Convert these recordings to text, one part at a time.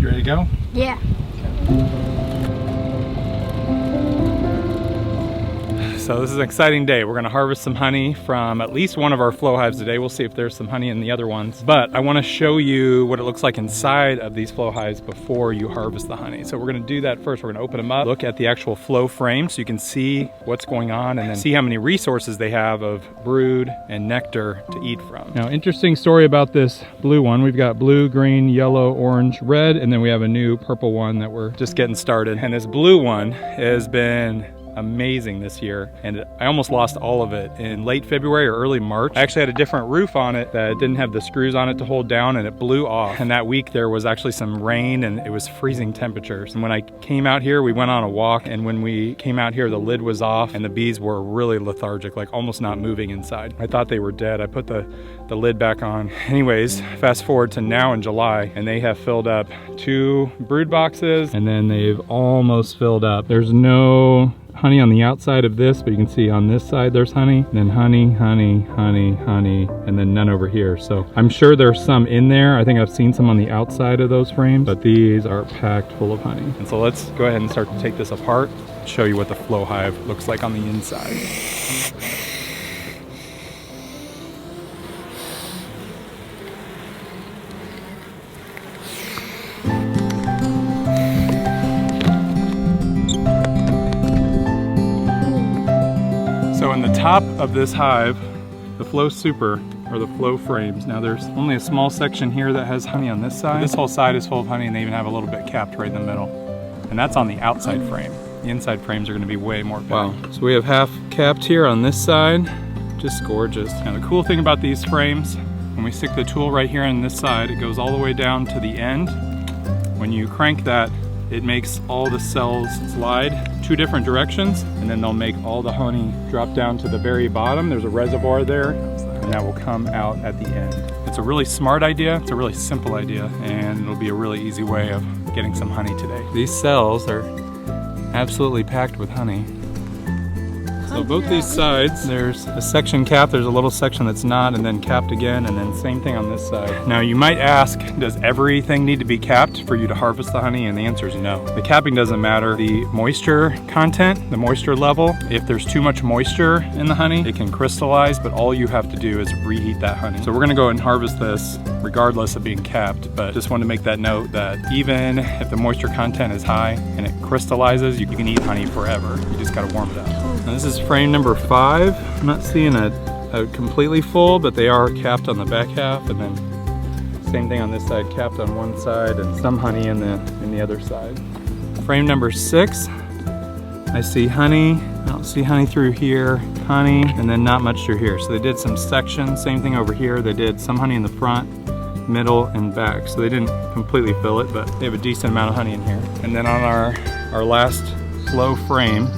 You ready to go? Yeah. So this is an exciting day. We're gonna harvest some honey from at least one of our flow hives today. We'll see if there's some honey in the other ones. But I wanna show you what it looks like inside of these flow hives before you harvest the honey. So we're gonna do that first. We're gonna open them up, look at the actual flow frame so you can see what's going on and then see how many resources they have of brood and nectar to eat from. Now, interesting story about this blue one. We've got blue, green, yellow, orange, red, and then we have a new purple one that we're just getting started. And this blue one has been amazing this year, and I almost lost all of it in late February or early March. I actually had a different roof on it that didn't have the screws on it to hold down, and it blew off. And that week there was actually some rain and it was freezing temperatures. And when I came out here, we went on a walk, and when we came out here, the lid was off and the bees were really lethargic, like almost not moving inside. I thought they were dead. I put the lid back on. Anyways, fast forward to now in July, and they have filled up 2 brood boxes, and then they've almost filled up. There's no honey on the outside of this, but you can see on this side there's honey, and then honey, honey, honey, honey, and then none over here. So I'm sure there's some in there. I think I've seen some on the outside of those frames, but these are packed full of honey. And so let's go ahead and start to take this apart, show you what the flow hive looks like on the inside. So in the top of this hive, the Flow Super, or the Flow frames, now there's only a small section here that has honey on this side. This whole side is full of honey, and they even have a little bit capped right in the middle. And that's on the outside frame. The inside frames are gonna be way more packed. Wow, so we have half capped here on this side. Just gorgeous. Now the cool thing about these frames, when we stick the tool right here on this side, it goes all the way down to the end. When you crank that, it makes all the cells slide 2 different directions, and then they'll make all the honey drop down to the very bottom. There's a reservoir there, and that will come out at the end. It's a really smart idea, it's a really simple idea, and it'll be a really easy way of getting some honey today. These cells are absolutely packed with honey. So both these sides, there's a section capped, there's a little section that's not, and then capped again, and then same thing on this side. Now you might ask, does everything need to be capped for you to harvest the honey? And the answer is no. The capping doesn't matter. The moisture content, the moisture level, if there's too much moisture in the honey, it can crystallize, but all you have to do is reheat that honey. So we're gonna go ahead and harvest this regardless of being capped, but just want to make that note that even if the moisture content is high and it crystallizes, you can eat honey forever. You just gotta warm it up. Now this is frame number 5. I'm not seeing a completely full, but they are capped on the back half, and then same thing on this side, capped on one side, and some honey in the other side. Frame number 6, I see honey. I don't see honey through here, honey, and then not much through here. So they did some sections, same thing over here. They did some honey in the front, middle, and back. So they didn't completely fill it, but they have a decent amount of honey in here. And then on our last flow frame,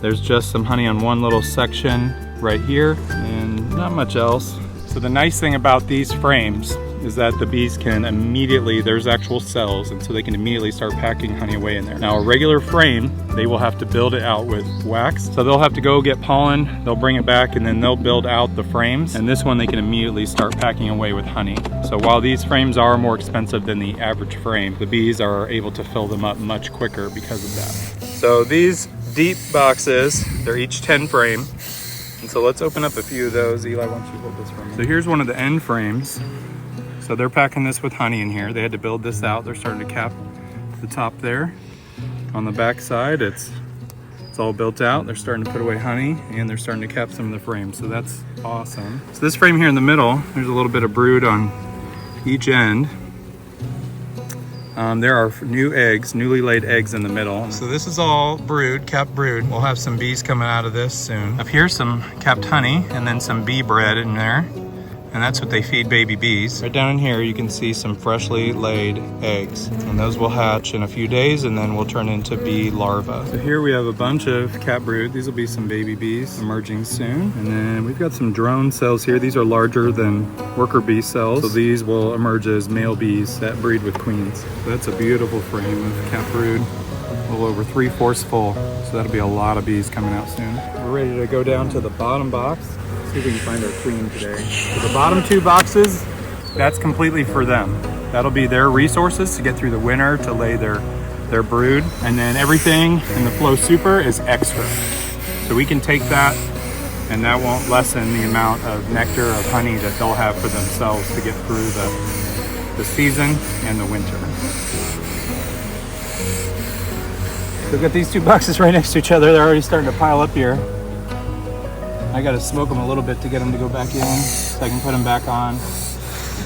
there's just some honey on one little section right here, and not much else. So the nice thing about these frames is that the bees can immediately, there's actual cells, and so they can immediately start packing honey away in there. Now a regular frame, they will have to build it out with wax. So they'll have to go get pollen, they'll bring it back, and then they'll build out the frames. And this one, they can immediately start packing away with honey. So while these frames are more expensive than the average frame, the bees are able to fill them up much quicker because of that. So these deep boxes, they're each 10 frame. And so let's open up a few of those. Eli, why don't you hold this for me? So here's one of the end frames. So they're packing this with honey in here. They had to build this out. They're starting to cap the top there. On the back side, it's all built out. They're starting to put away honey, and they're starting to cap some of the frames. So that's awesome. So this frame here in the middle, there's a little bit of brood on each end. There are new eggs, newly laid eggs in the middle. So this is all brood, capped brood. We'll have some bees coming out of this soon. Up here's some capped honey, and then some bee bread in there. And that's what they feed baby bees. Right down in here, you can see some freshly laid eggs. And those will hatch in a few days, and then will turn into bee larvae. So here we have a bunch of capped brood. These will be some baby bees emerging soon. And then we've got some drone cells here. These are larger than worker bee cells. So these will emerge as male bees that breed with queens. So that's a beautiful frame of capped brood. A little over 3/4 full. So that'll be a lot of bees coming out soon. We're ready to go down to the bottom box. See if we can find our queen today. So the bottom 2 boxes, that's completely for them. That'll be their resources to get through the winter to lay their brood. And then everything in the Flow Super is extra. So we can take that, and that won't lessen the amount of nectar, of honey that they'll have for themselves to get through the season and the winter. We've got these two boxes right next to each other. They're already starting to pile up here. I gotta smoke them a little bit to get them to go back in so I can put them back on.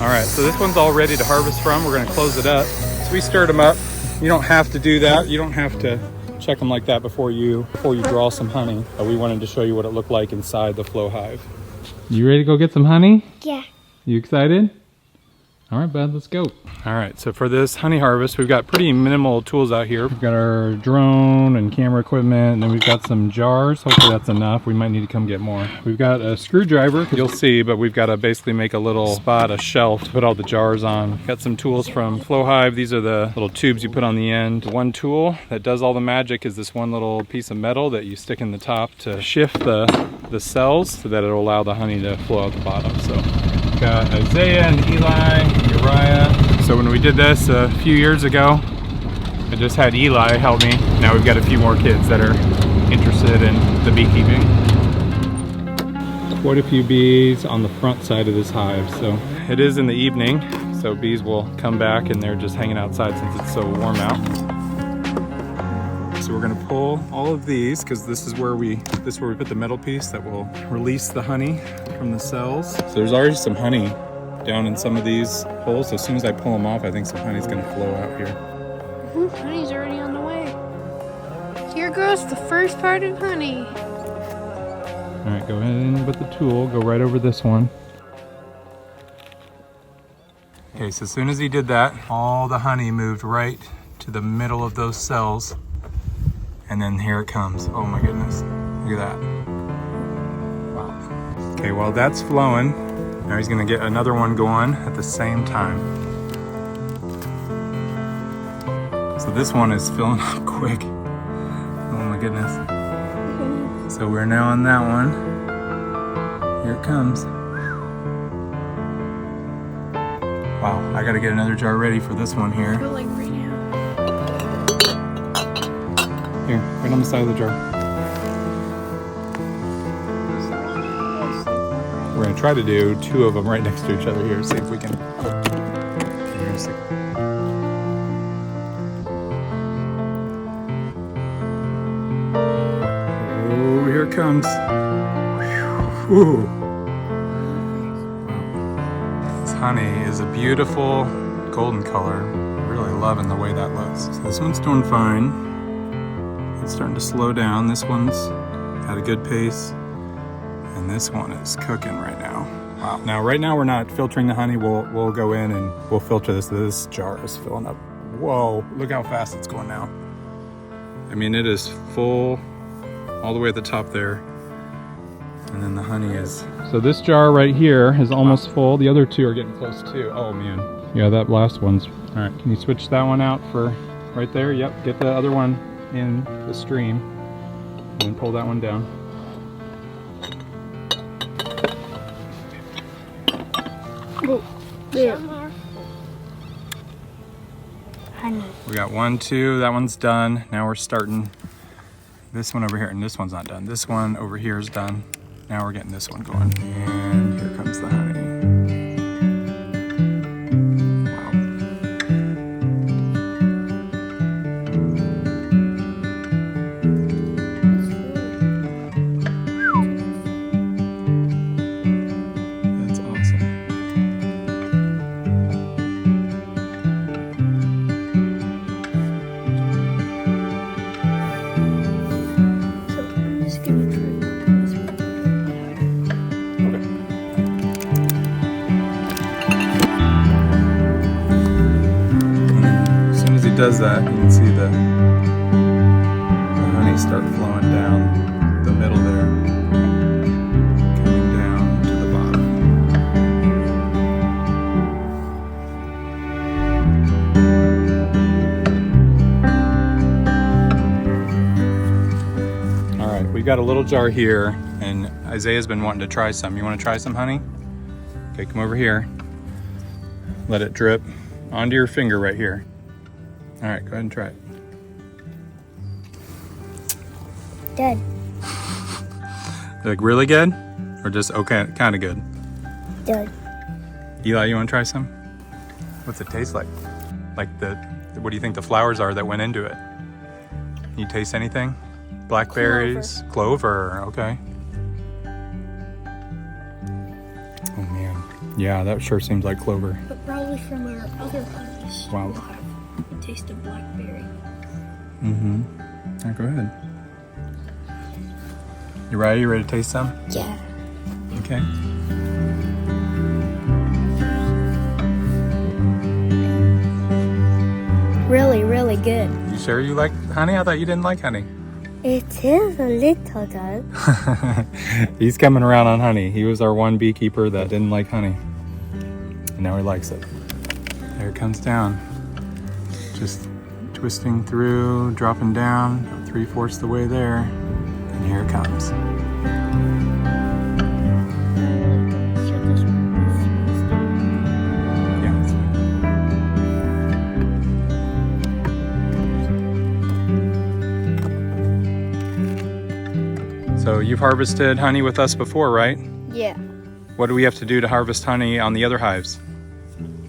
All right, so this one's all ready to harvest from. We're gonna close it up. So we stirred them up. You don't have to do that. You don't have to check them like that before you draw some honey. But we wanted to show you what it looked like inside the Flow Hive. You ready to go get some honey? Yeah. You excited? All right, bud, let's go. All right, so for this honey harvest, we've got pretty minimal tools out here. We've got our drone and camera equipment, and then we've got some jars. Hopefully that's enough. We might need to come get more. We've got a screwdriver, you'll see, but we've got to basically make a little spot, a shelf to put all the jars on. Got some tools from Flow Hive. These are the little tubes you put on the end. One tool that does all the magic is this one little piece of metal that you stick in the top to shift the cells so that it'll allow the honey to flow out the bottom. So got Isaiah and Eli and Uriah. So when we did this a few years ago, I just had Eli help me. Now we've got a few more kids that are interested in the beekeeping. Quite a few bees on the front side of this hive. So it is in the evening, so bees will come back and they're just hanging outside since it's so warm out. So we're gonna pull all of these because this is where we put the metal piece that will release the honey from the cells. So there's already some honey down in some of these holes. So as soon as I pull them off, I think some honey's gonna flow out here. Honey's already on the way. Here goes the first part of honey. All right, go ahead and with the tool, go right over this one. Okay, so as soon as he did that, all the honey moved right to the middle of those cells. And then here it comes. Oh my goodness. Look at that. Wow. Okay, while that's flowing, now he's gonna get another one going at the same time. So this one is filling up quick. Oh my goodness. So we're now on that one. Here it comes. Wow, I gotta get another jar ready for this one here. I feel like right now. Here, right on the side of the jar. We're gonna try to do two of them right next to each other here, see if we can. Oh, here it comes. Whew. This honey is a beautiful golden color. I'm really loving the way that looks. So this one's doing fine. It's starting to slow down. This one's at a good pace, and this one is cooking right now. Wow. Now, right now we're not filtering the honey. We'll go in and we'll filter this. This jar is filling up. Whoa! Look how fast it's going now. I mean, it is full all the way at the top there, and then the honey is. So this jar right here is almost full. The other two are getting close too. Oh man. Yeah, that last one's. All right. Can you switch that one out for right there? Yep. Get the other one in the stream and then pull that one down. Oh, yeah. Honey. We got 1, 2, that one's done. Now we're starting this one over here, and this one's not done. This one over here is done. Now we're getting this one going. And here comes the honey. Does that, you can see the honey start flowing down the middle there, coming down to the bottom. All right, we've got a little jar here, and Isaiah's been wanting to try some. You want to try some honey? Okay, come over here. Let it drip onto your finger right here. All right, go ahead and try it. Good. Like really good? Or just okay, kind of good? Good. Eli, you want to try some? What's it taste like? Like what do you think the flowers are that went into it? You taste anything? Blackberries? Clover, okay. Oh man. Yeah, that sure seems like clover. But probably from our other honey's. Wow. We'll have a taste of blackberry. Mm-hmm. Now go ahead. You ready? You ready to taste some? Yeah. Okay. Really, really good. You sure you like honey? I thought you didn't like honey. It is a little good. He's coming around on honey. He was our one beekeeper that didn't like honey. And now he likes it. There it comes down. Just twisting through, dropping down, 3/4 the way there. And here it comes. Yeah, it's fine. So you've harvested honey with us before, right? Yeah. What do we have to do to harvest honey on the other hives?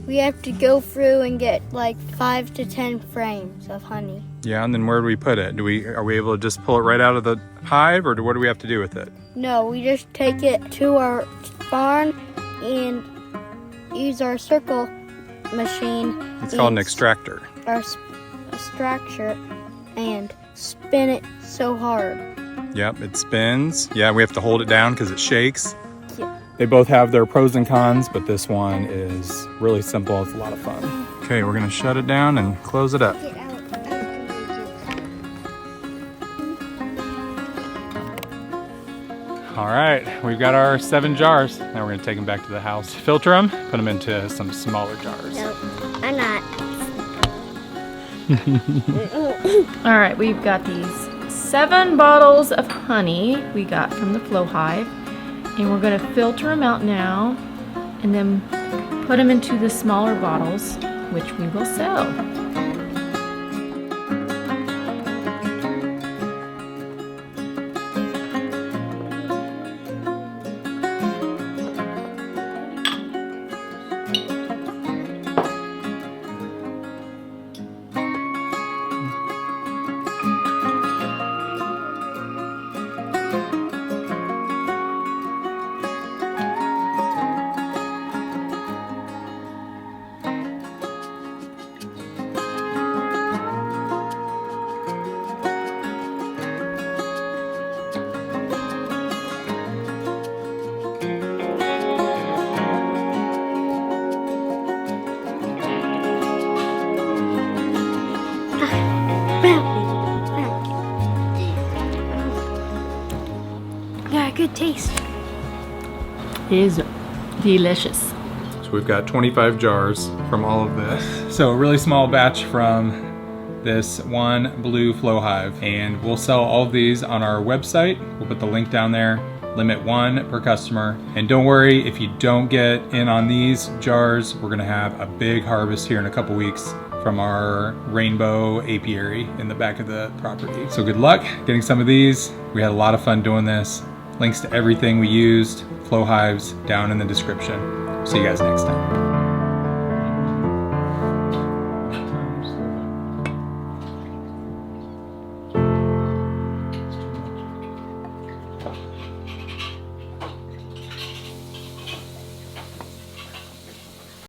We have to go through and get like 5 to 10 frames of honey. Yeah, and then where do we put it? Are we able to just pull it right out of the hive, or what do we have to do with it? No, we just take it to our barn and use our circle machine. It's called an extractor. Our extractor and spin it so hard. Yep, it spins. Yeah, we have to hold it down because it shakes. Yeah. They both have their pros and cons, but this one is really simple. It's a lot of fun. Okay, we're gonna shut it down and close it up. Get out. All right, we've got our 7 jars. Now we're gonna take them back to the house, filter them, put them into some smaller jars. No, I'm not. All right, we've got these 7 bottles of honey we got from the Flow Hive, and we're going to filter them out now and then put them into the smaller bottles, which we will sell. Yeah, good taste. It is delicious. So we've got 25 jars from all of this. So a really small batch from this one blue Flow Hive, and we'll sell all of these on our website. We'll put the link down there. Limit 1 per customer. And don't worry if you don't get in on these jars, we're gonna have a big harvest here in a couple weeks from our rainbow apiary in the back of the property. So good luck getting some of these. We had a lot of fun doing this. Links to everything we used, Flow Hives, down in the description. See you guys next time.